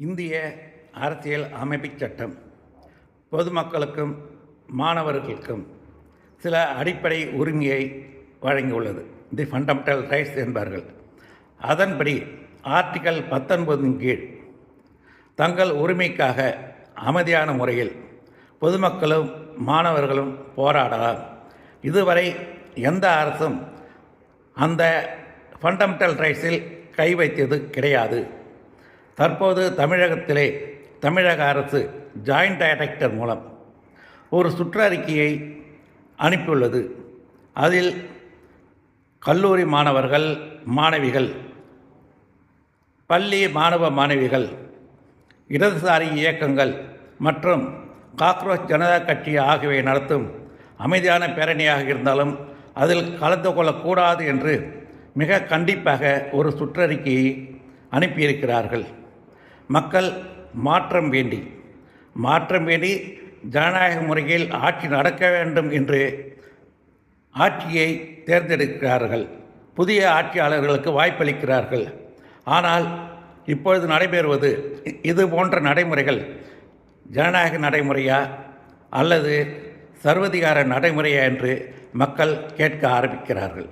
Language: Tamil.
இந்திய அரசியல் அமைப்புச் சட்டம் பொதுமக்களுக்கும் மாணவர்களுக்கும் சில அடிப்படை உரிமையை வழங்கியுள்ளது. தி ஃபண்டமெண்டல் ரைட்ஸ் என்பார்கள். அதன்படி ஆர்டிகல் 19 கீழ் தங்கள் உரிமைக்காக அமைதியான முறையில் பொதுமக்களும் மாணவர்களும் போராடலாம். இதுவரை எந்த அரசும் அந்த ஃபண்டமெண்டல் ரைட்ஸில் கை வைத்தது கிடையாது. தற்போது தமிழகத்திலே தமிழக அரசு ஜாயிண்ட் டைரக்டர் மூலம் ஒரு சுற்றறிக்கையை அனுப்பியுள்ளது. அதில் கல்லூரி மாணவர்கள் மாணவிகள், பள்ளி மாணவ மாணவிகள், இடதுசாரி இயக்கங்கள் மற்றும் காக்ரோச் ஜனதா கட்சி ஆகியவை நடத்தும் அமைதியான பேரணியாக இருந்தாலும் அதில் கலந்து கொள்ளக்கூடாது என்று மிக கண்டிப்பாக ஒரு சுற்றறிக்கையை அனுப்பியிருக்கிறார்கள். மக்கள் மாற்றம் வேண்டி ஜனநாயக முறையில் ஆட்சி நடக்க வேண்டும் என்று ஆட்சியை தேர்ந்தெடுக்கிறார்கள். புதிய ஆட்சியாளர்களுக்கு வாய்ப்பளிக்கிறார்கள். ஆனால் இப்பொழுது நடைபெறுவது இது போன்ற நடைமுறைகள் ஜனநாயக நடைமுறையா அல்லது சர்வதிகார நடைமுறையா என்று மக்கள் கேட்க ஆரம்பிக்கிறார்கள்.